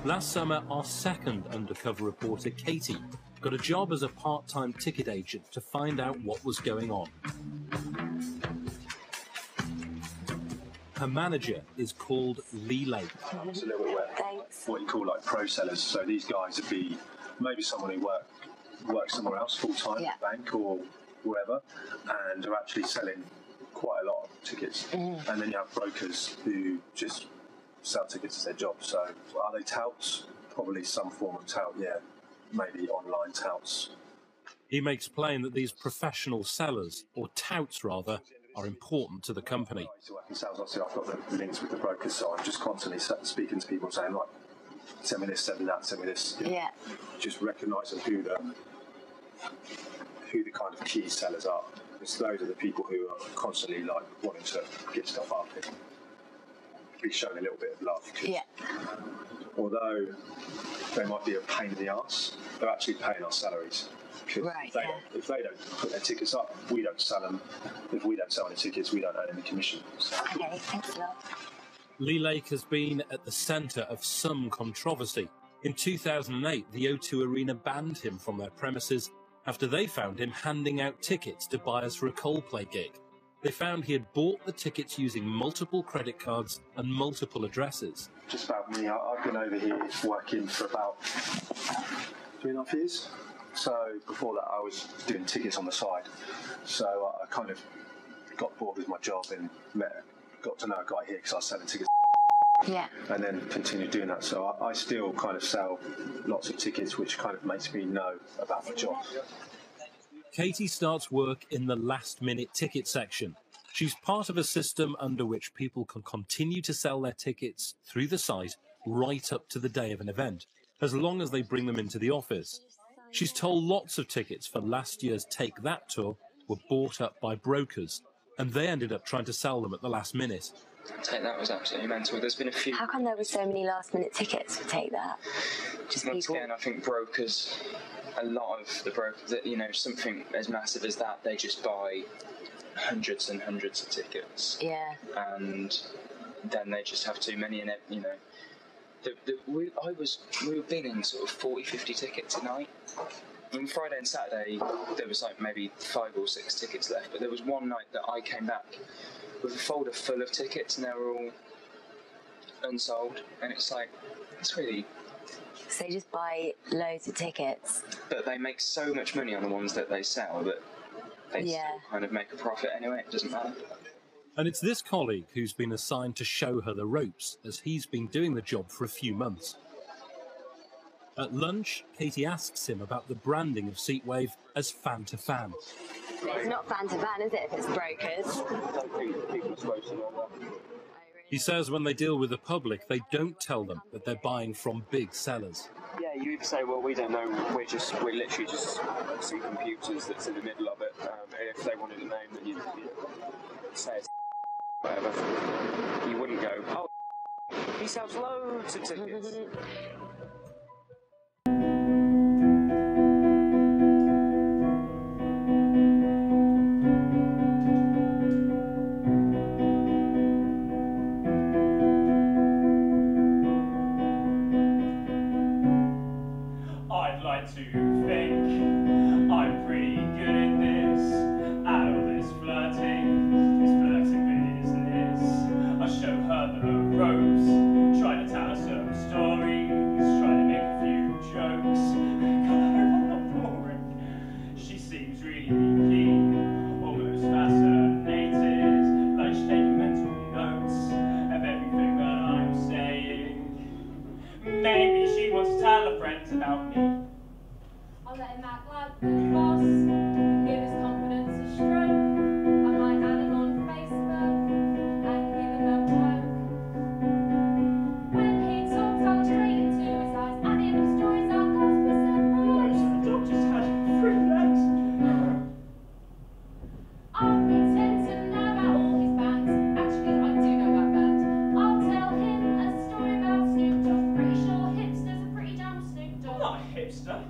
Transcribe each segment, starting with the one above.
Last summer, our second undercover reporter, Katie, got a job as a part-time ticket agent to find out what was going on. Her manager is called Lee Lake. It's a little bit what you call like pro sellers. So these guys would be maybe someone who works somewhere else full-time, at a bank or wherever, and are actually selling quite a lot of tickets. And then you have brokers who just sell tickets as their job. So are they touts? Probably some form of tout, yeah. Maybe online touts. He makes plain that these professional sellers, or touts rather, are important to the company. To work in sales, obviously I've got the links with the brokers, so I'm just constantly speaking to people saying, like, send me this, send me that, send me this. Yeah. Just recognising who the kind of key sellers are. It's those are the people who are constantly like wanting to get stuff up and be shown a little bit of love. Yeah. Although they might be a pain in the arse, they're actually paying our salaries. Right, If they don't put their tickets up, we don't sell them. If we don't sell any tickets, we don't earn any commission. Okay, thanks a lot. Lee Lake has been at the centre of some controversy. In 2008, the O2 Arena banned him from their premises after they found him handing out tickets to buyers for a Coldplay gig. They found he had bought the tickets using multiple credit cards and multiple addresses. Just about me, I've been over here working for about 3.5 years. So before that, I was doing tickets on the side. So I kind of got bored with my job and got to know a guy here because I was selling tickets. Yeah. And then continued doing that. So I still kind of sell lots of tickets, which kind of makes me know about my job. Katie starts work in the last-minute ticket section. She's part of a system under which people can continue to sell their tickets through the site right up to the day of an event, as long as they bring them into the office. She's told lots of tickets for last year's Take That tour were bought up by brokers, and they ended up trying to sell them at the last minute. Take That was absolutely mental. There's been a few... How come there were so many last-minute tickets for Take That? Just once people... again, I think brokers, a lot of the brokers, you know, something as massive as that, they just buy hundreds and hundreds of tickets. Yeah. And then they just have too many, and you know... we were bidding sort of 40, 50 tickets a night. On Friday and Saturday, there was like maybe 5 or 6 tickets left, but there was one night that I came back with a folder full of tickets and they were all unsold, and it's like, it's really... So they just buy loads of tickets? But they make so much money on the ones that they sell that they still kind of make a profit anyway, it doesn't matter. And it's this colleague who's been assigned to show her the ropes, as he's been doing the job for a few months. At lunch, Katie asks him about the branding of Seatwave as fan to fan. It's not fan to fan, is it, if it's brokers? He says when they deal with the public, they don't tell them that they're buying from big sellers. Yeah, you either say, well, we don't know, we're literally just some computers that's in the middle of it. If they wanted a name, then you'd say it's whatever. You wouldn't go, oh, he sells loads of tickets. I'd like to think I'm pretty good at this. At all this flirting business. I show her the ropes, try to tell her some stories, try to make a few jokes. I'm not boring. She seems really keen, almost fascinated, like she's taking mental notes of everything that I'm saying. Maybe she wants to tell her friends about me. I'll let him act like the boss, give his confidence a stroke. I might add him on Facebook and give him a poke. When he talks, I'll straight into his eyes. At the end of stories, I'll gasp for surprise. The dog just had 3 legs. I'll pretend to know about all his bands. Actually, I do know that band. I'll tell him a story about Snoop Dogg. Pretty sure hipsters are pretty down with Snoop Dogg. I'm not a hipster.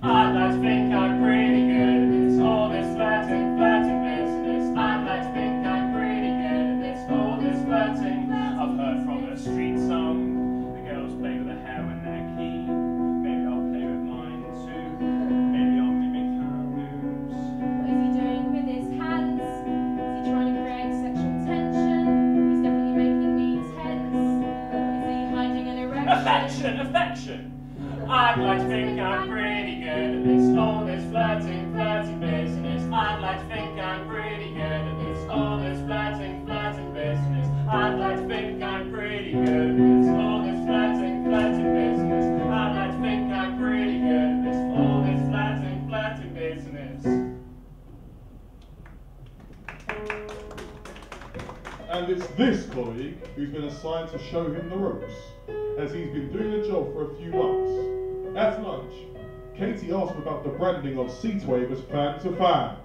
I'd like to think I'm pretty good at this, all this flirting business. I'd like to think I'm pretty good at this, all this flirting. I've heard from a street song, the girls play with their hair affection. I'd like to think I'm pretty good at this, all this flirting business. I'd like to think I'm pretty good at this, all this flirting business. I'd like to think I'm pretty good at this, all this flirting business. I'd like to think I'm pretty good at this, all this flirting business. And it's this colleague who's been assigned to show him the ropes, as he's been doing the job for a few months. At lunch, Katie asked him about the branding of Seatwaver's fan to fan.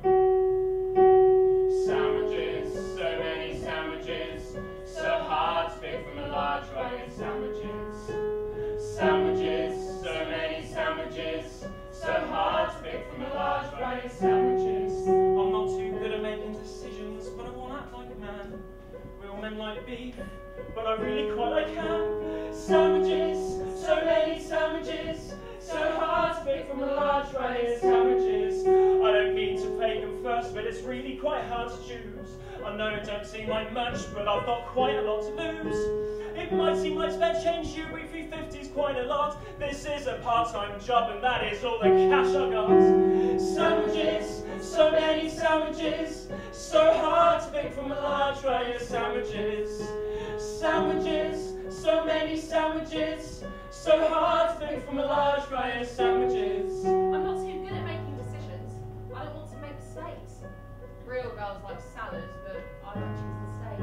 Sandwiches, so many sandwiches, so hard to pick from a large variety of sandwiches. Sandwiches, so many sandwiches, so hard to pick from a large variety of sandwiches. I'm not too good at making decisions, but I won't act like a man. Real men like beef, but I really quite like ham. Sandwiches, so many sandwiches, so hard to pick from a large variety of sandwiches. I don't mean to pay them first, but it's really quite hard to choose. I know it don't seem like much, but I've got quite a lot to lose. It might seem like spare change, you read 350's quite a lot. This is a part-time job, and that is all the cash I got. Sandwiches, so many sandwiches, so hard to pick from a large variety of sandwiches. Sandwiches, so many sandwiches, so hard to pick from a large variety of sandwiches. I'm not too good at making decisions. I don't want to make mistakes. Real girls like salads, but I don't choose the steak.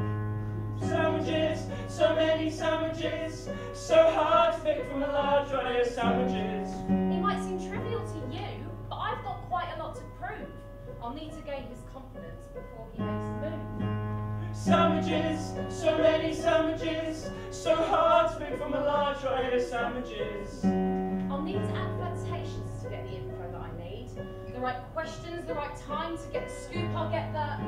Sandwiches, so many sandwiches, so hard to pick from a large variety of sandwiches. It might seem trivial to you, but I've got quite a lot to prove. I'll need to gain his confidence before he makes a move. Sandwiches, so many sandwiches, so hard to pick from a large variety of sandwiches. I'll need to add flirtations to get the info that I need. The right questions, the right time to get the scoop, I'll get that.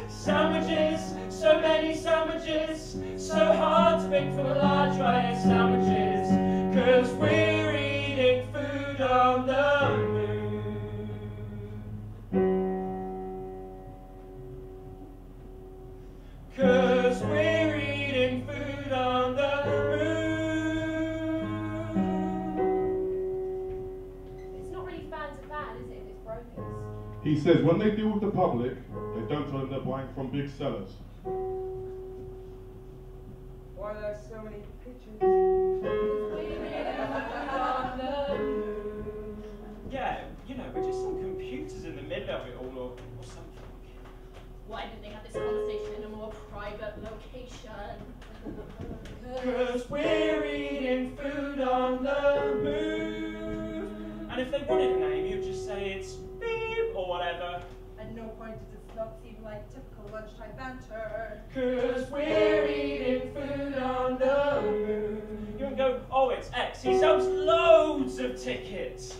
Sandwiches, so many sandwiches, so hard to pick from a large variety of sandwiches. 'Cause we're eating food on the moon. 'Cause we're eating food on the moon. It's not really fan to fan, is it, if it's brokers? He says when they deal with the public, they don't tell them they're buying from big sellers. Why are there so many pictures? Yeah, you know, we're just some computers in the middle of it all, or something. Why didn't they have this conversation in a more private location? 'Cause we're eating food on the move. And if they wanted a name, you'd just say it's beep or whatever. At no point does it not seem like typical lunchtime banter. 'Cause we're eating food on the move. You can go, oh, it's X. He sells loads of tickets.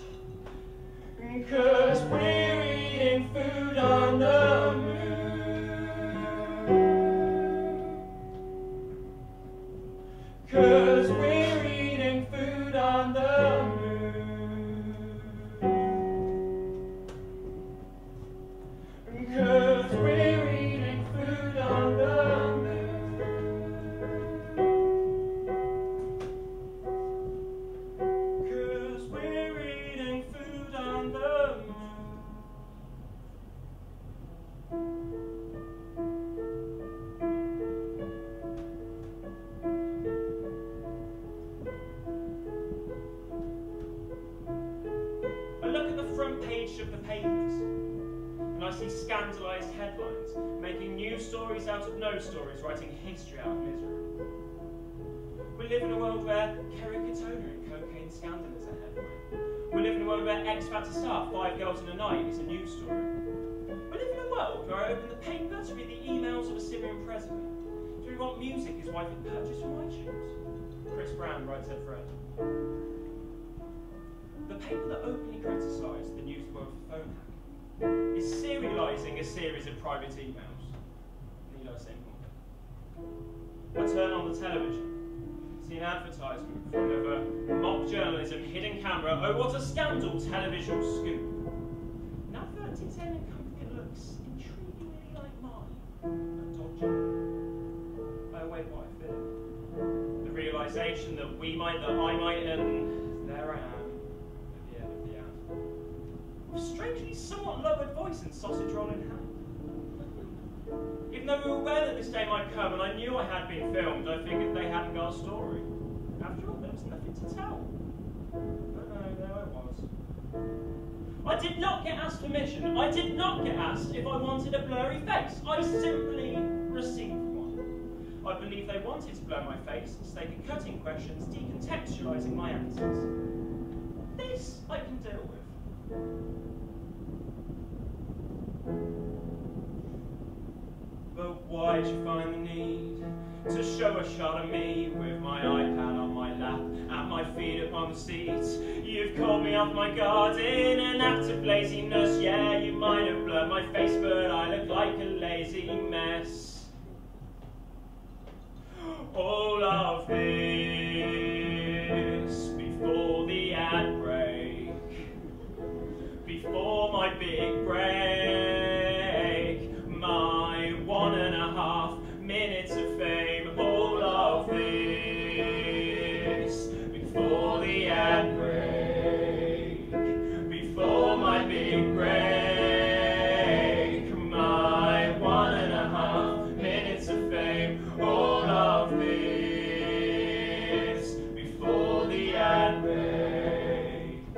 'Cause we're eating food on the move. 'Cause we're eating food on the moon. 'Cause we're eating food on the moon. 'Cause we're eating food on the moon. I look at the front page of the papers, and I see scandalised headlines, making news stories out of no stories, writing history out of misery. We live in a world where Kerikatona and cocaine scandal is a headline. We live in a world where X-Factor star, 5 girls in a night, is a news story. We live in a world where I open the paper to read the emails of a Syrian president, to read what music his wife had purchased from iTunes. Chris Brown writes her Fred. The paper that openly criticised the news world for phone hacking is serialising a series of private emails. Need I say more? I turn on the television, see an advertisement for another mock journalism, hidden camera, oh what a scandal, television scoop. An advert detailing a company that looks intriguingly like mine, but dodgy. I await what I fear. The realization that I might, and there I am, at the end of the ad. With strangely somewhat lowered voice and sausage roll in hand. Even though we were aware that this day might come, and I knew I had been filmed, I figured they hadn't got a story. After all, there was nothing to tell. But no, there I was. I did not get asked permission. I did not get asked if I wanted a blurry face. I simply received one. I believe they wanted to blur my face so they could cut in questions, decontextualizing my answers. This I can deal with. But why'd you find the need to show a shot of me with my iPad on my lap and my feet upon the seats? You've caught me off my guard in an act of laziness. Yeah, you might have blurred my face, but I look like a lazy mess. All of this before the ad break, before my big break, my 1.5 minutes of fame. All of this before the ad break, before my big break, my 1.5 minutes of fame. All of this before the ad break,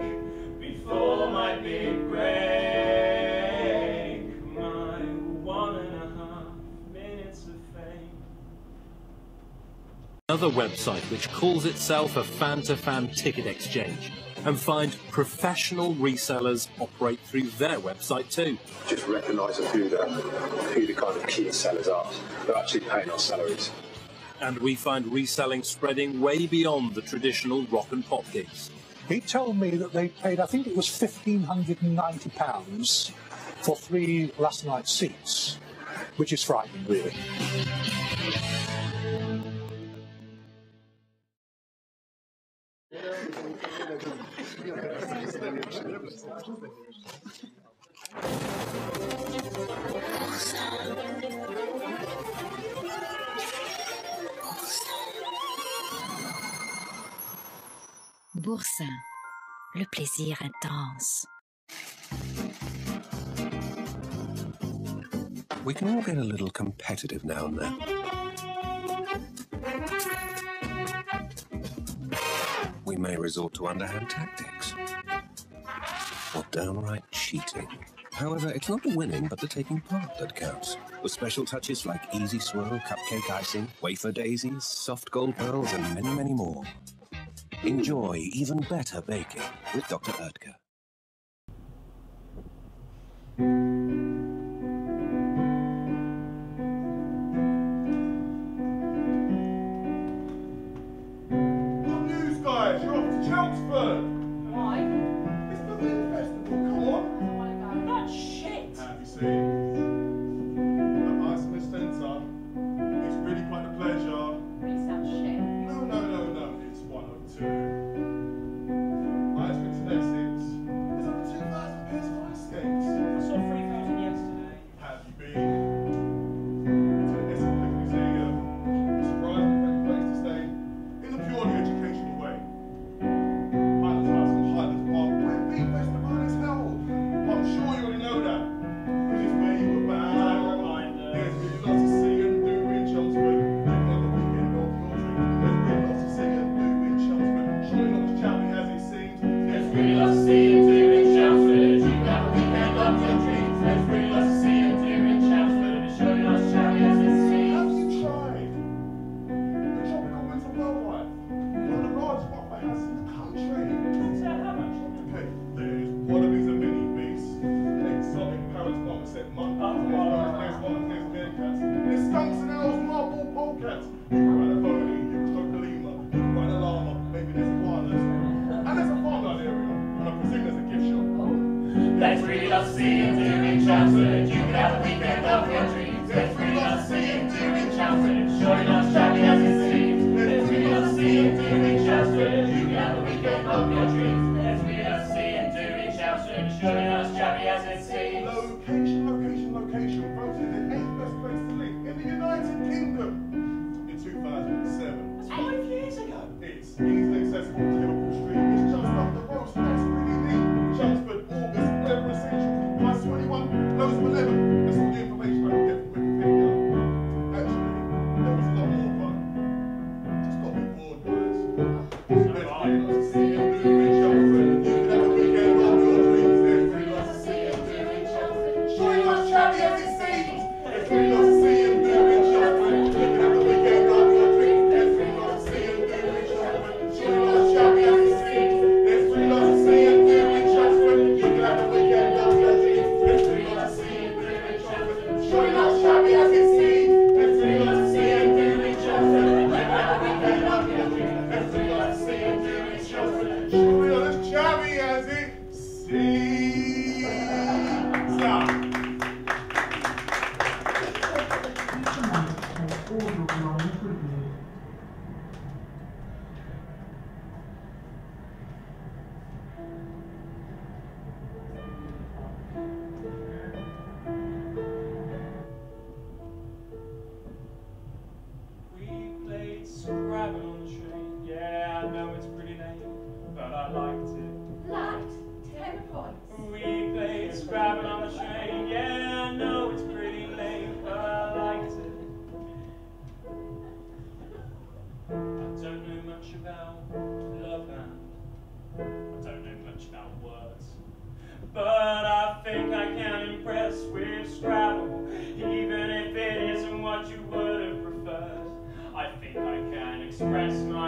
before my big break, my 1.5 minutes of fame. Another website which calls itself a fan-to-fan ticket exchange, and find professional resellers operate through their website too. Just recognise who the kind of key sellers are. They're actually paying our salaries. And we find reselling spreading way beyond the traditional rock and pop gigs. He told me that they paid, I think it was £1,590 for 3 last night seats, which is frightening, really. Boursin, le plaisir intense. We can all get a little competitive now and then. We may resort to underhand tactics, or downright cheating. However, it's not the winning, but the taking part that counts. With special touches like easy swirl, cupcake icing, wafer daisies, soft gold pearls, and many, many more. Enjoy even better baking with Dr. Etcetera. Good news, guys. You're off to Chelmsford. Why? It's the Wind Festival. Come on. I don't want to go. That's shit. Have you seen? The Ice in the Centre. It's really quite a pleasure. Really sounds shit. No. It's 1 of 2. Ice Fix in Essex. There's over 2,000 pairs of ice skates. I saw 3,000 yesterday. Have you been to the Essex Museum? Surprisingly great place to stay in a purely educational way. Highlands House and Highlands Park, where Beat Festival is held. I'm sure you already know that, because it's where you were bound. There's really lots to see and do in Chelmsford. You can have the weekend off your dreams. There's really lots to see and do in Chelmsford. Surely not as challenging as it seems. There's really lots to see and do in Chelmsford. You can have the weekend off your dreams. There's really lots to see and do in Chelmsford. It's surely not as challenging as it seems. Have you tried the tropical winter wildlife? One of the largest wildlife houses in the country. So how much? Okay, there's wallabies and mini beasts, exotic parrots, marmoset monkeys, there's meerkats, there's skunks and owls, marble polecats. You can ride a pony, you can stroke a lemur, you can ride a llama, maybe there's iguanas. And there's a farmland area, and I presume there's a gift shop. There's really lots to see and do in Chelmsford. You can have a weekend of your dreams. There's really lots to see and do in Chelmsford. Surely not as shabby as it seems. There's really lots to see and do in Chelmsford. You can have a weekend of your dreams. There's really lots to see and do in Chelmsford. Surely not as shabby as it seems. Location. Voted the 8th best place to live in the United Kingdom in 2007. That's 5 years ago.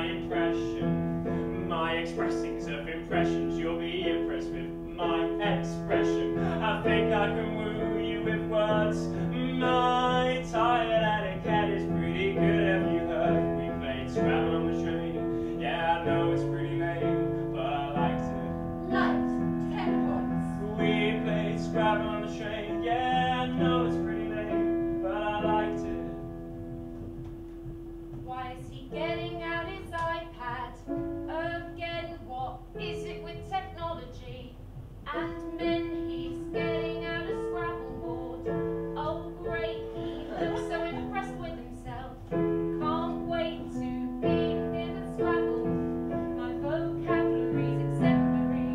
impression, my expressings of impressions. You'll be impressed with my expression. I think I can woo you with words. My tired etiquette is pretty good. Have you heard? We played Scrabble on the train. Yeah, I know it's pretty lame, but I liked it. Light, 10 points. We played Scrabble on the train. Yeah, I know it's pretty lame, but I liked it. Why is he getting out his iPad? Again, what is it with technology? And then he's getting out a Scrabble board. Oh great, he looks so impressed with himself. Can't wait to be him at Scrabble. My vocabulary's exemplary.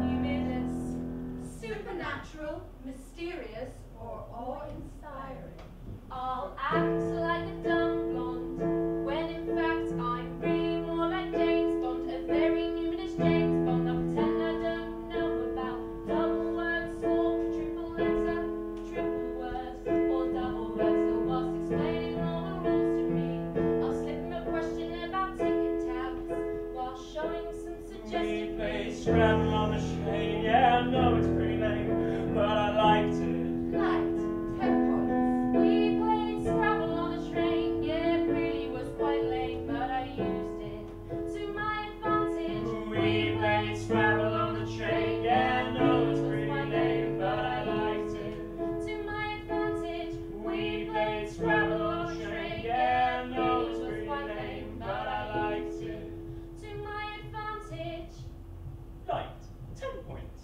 New minutes. Supernatural, mysterious, or awe-inspiring. I'll act like a dumb blonde, when in fact I'm really more like James Bond, a very numinous James Bond. I'll pretend I don't know about double word swap, triple letter, triple word, or double word. So whilst explaining all the rules to me, I'll slip him a question about ticket tabs, while showing some suggestive We played clues. Scrabble on the train. Yeah, I know it's pretty lame, but I liked it. Light, 10 points. We played Scrabble on the train. Yeah, it really was quite lame, but I used it to my advantage. We played Scrabble on the train. Yeah, I know it's pretty lame, but I liked it. To my advantage. We played Scrabble on the train. Yeah, I know it's pretty lame, but I liked it. To my advantage. Liked. 10 points.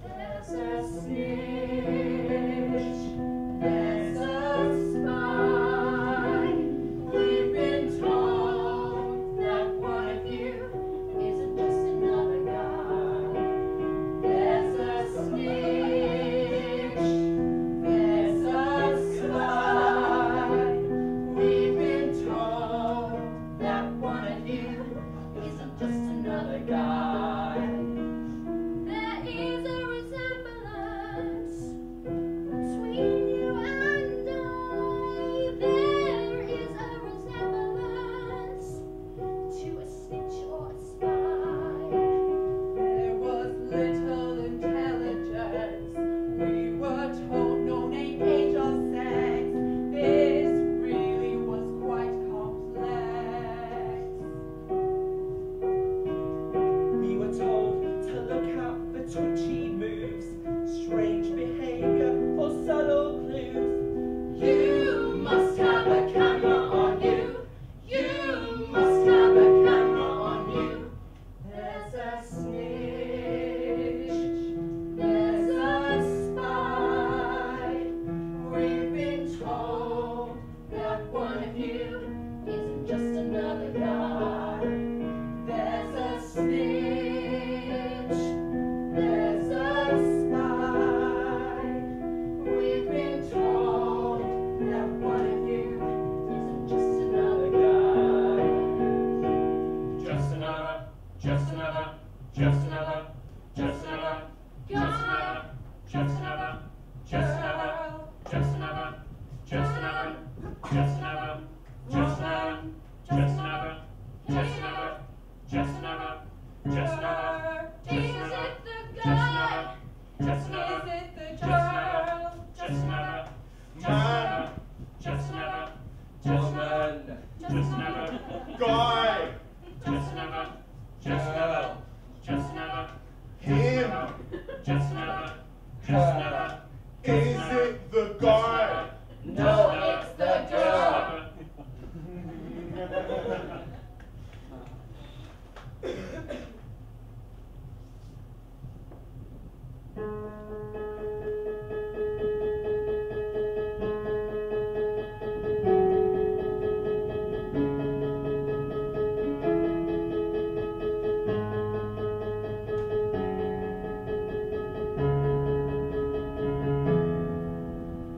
There's a snitch, there's a spy. We've been told that one of you isn't just another guy. There's a snitch, there's a spy. We've been told that one of you isn't just another guy. There is a resemblance between you and I. There is a resemblance to a snitch or a spy. There was little intelligence. We were told no name, age, or sex. This really was quite complex. We were told to look out for twitchy moves, strange behavior, or subtle clues. You must have a camera on you. You must have a camera on you. There's a snitch. There's a spy. We've been told that one of you isn't just another guy. There's a snitch. There's a spy. We've been told that one of you isn't just another guy. Just another, just another, just another, just another, just another, just another, just another, just another, just another, just another, just another, just another, just another, just another, just another, Is it the guy? just another, Is it the just another, girl? just another, man, just another, woman, just another, Guy! just another, just another, just another, Him! just another, just another, Is it the guy? No, it's the girl.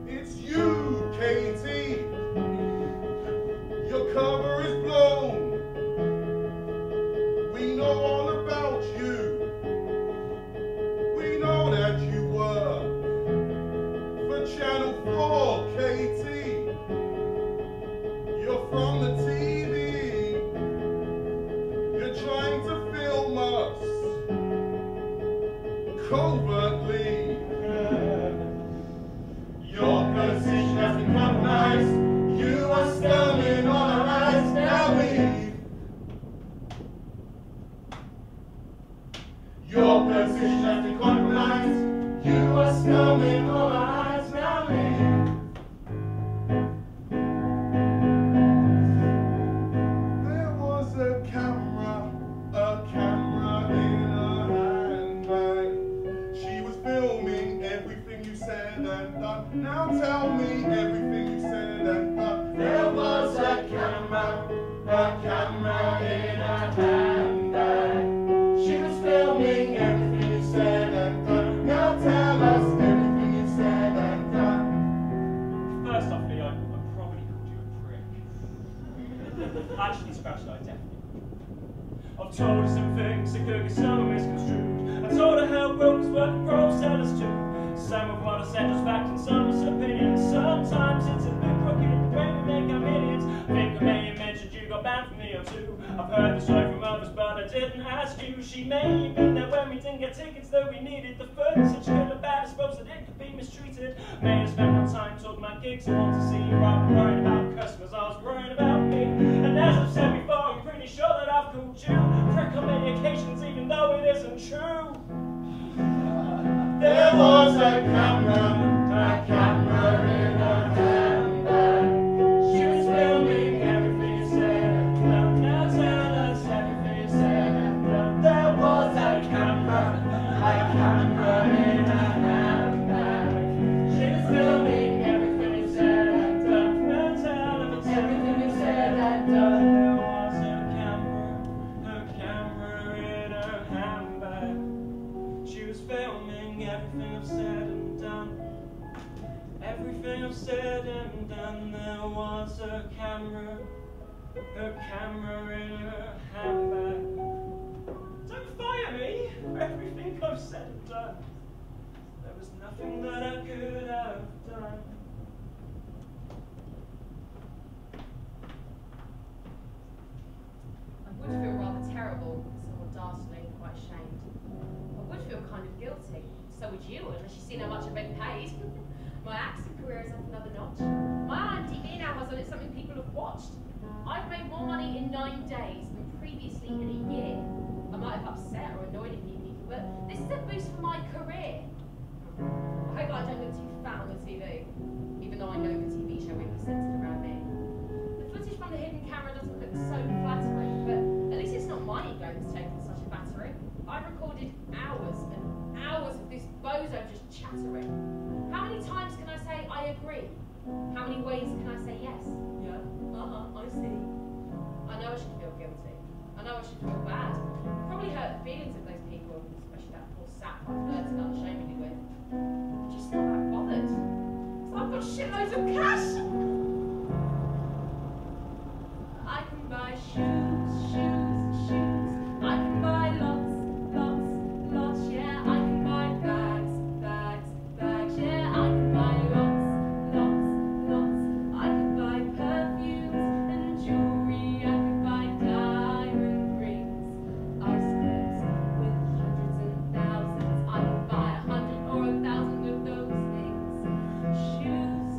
It's you, Katie! for, Katie? You're from the TV. You're trying to film us covertly. Your position has been compromised. You are stumbling on our eyes. Now leave. Your position has been compromised. You are stumbling on our eyes. Now leave. There was a camera in her handbag. She was filming everything you said and done. Now tell me everything you said and done. There was a camera in her handbag. She was filming everything you said and done. Now tell us everything you said and done. First off, Lee, I probably called you a prick. Actually, scratch that, definitely. I've told her some things that could get some misconstrued. I told her how broke this working pro sellers too. Some of what I said was fact and some was opinion. Sometimes it's a bit crooked the way we make our millions. I think I may have mentioned you got banned from the O2. I've heard the story from others, but I didn't ask you. She may have been there when we didn't get tickets, though we needed the footage. Good or bad, I suppose that it could be mistreated. May have spent more time talking about gigs I want to see, rather than worrying about customers. I was worrying about me. And as I've said before, I'm pretty sure that I've called you prick on many occasions, even though it isn't true. There was a camera in her handbag. She was filming everything you said and done. Now tell us everything you said and done. There was a camera in her handbag. She was filming everything you said and done. Now tell us everything you said and done. There was a camera in her handbag. She was filming everything I've said and done. Everything I've said and done. There was a camera in her handbag. Don't fire me for everything I've said and done. There was nothing that I could have done. I would feel rather terrible, somewhat dastardly, quite ashamed. I would feel kind of guilty. So would you, unless you've seen how much I've been paid. My acting career is up another notch. My IMDb now has on it something people have watched. I've made more money in 9 days than previously in a year. I might have upset or annoyed a few people, but this is a boost for my career. I hope I don't look too fat on the TV, even though I know the TV show will be centered around me. The footage from the hidden camera doesn't look so flattering, but at least it's not my ego that's taken such a battering. I've recorded hours and hours of this bozo just chattering. How many times can I say I agree? How many ways can I say yes? Yeah, I see. I know I should feel guilty. I know I should feel bad. Probably hurt the feelings of those people, especially that poor sap I flirted unashamedly with. I'm just not that bothered. So I've got shitloads of cash! I can buy shoes. I can buy lots, yeah. I can buy bags, yeah. I can buy lots. I can buy perfumes and jewelry. I can buy diamond rings, ice creams with hundreds and thousands. I can buy 100 or 1,000 of those things. Shoes.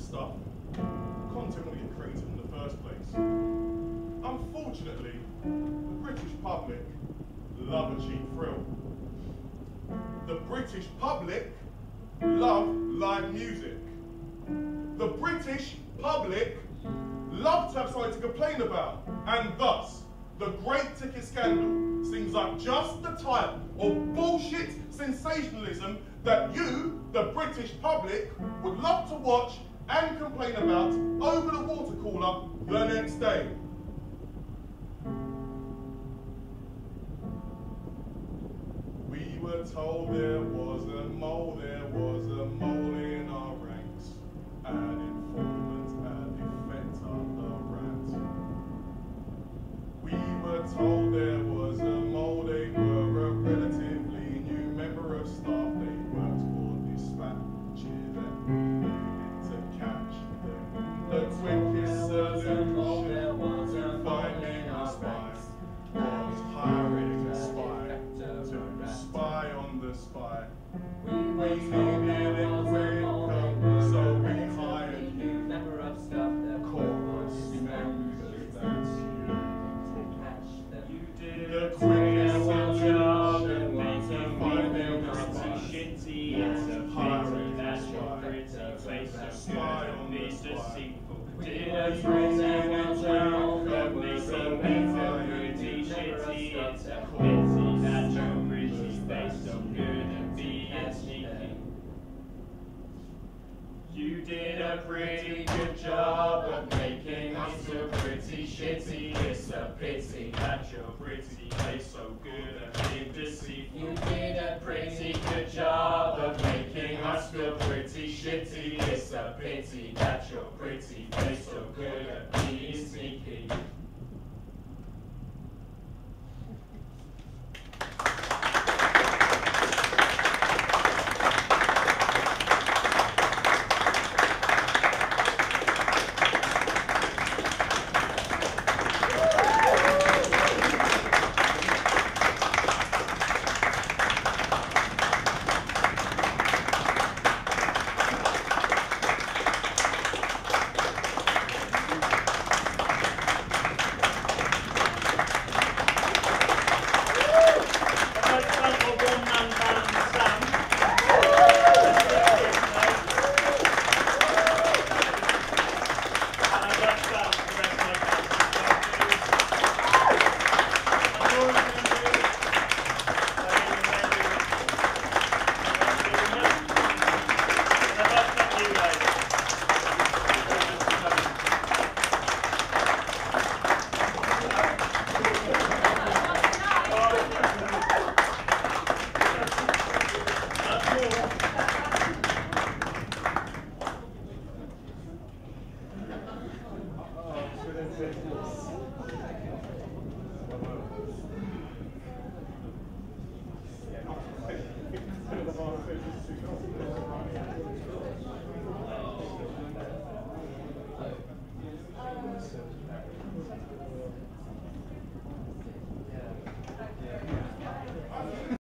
stuff. Content when you get creative in the first place. Unfortunately, the British public love a cheap thrill. The British public love live music. The British public love to have something to complain about, and thus, the Great Ticket Scandal seems like just the type of bullshit sensationalism that you, the British public, would love to watch and complain about over the water cooler the next day. We were told there was a mole in our ranks, an informant, an Etcetera, a rat. We were told there was a mole, they were a relatively new member of staff, they worked for dispatches and we needed to catch them. The quickest solution to finding a spy was hiring a spy to spy on the spy. We needed it quicker, so we hired you. Member of staff that Chorus, that's You did the a quickest terrible job at solution making finding people a pretty spy. shitty. It's a pity that your pretty face so good and be deceitful. Did a pretty good job at making people pretty shitty. It's a pity that your pretty face so good and be sneaky. You did a pretty good job of making us look pretty shitty. It's a pity that your pretty face so good and being deceitful. You did a pretty good job of making us look pretty shitty. It's a pity that your pretty face so good and being sneaky.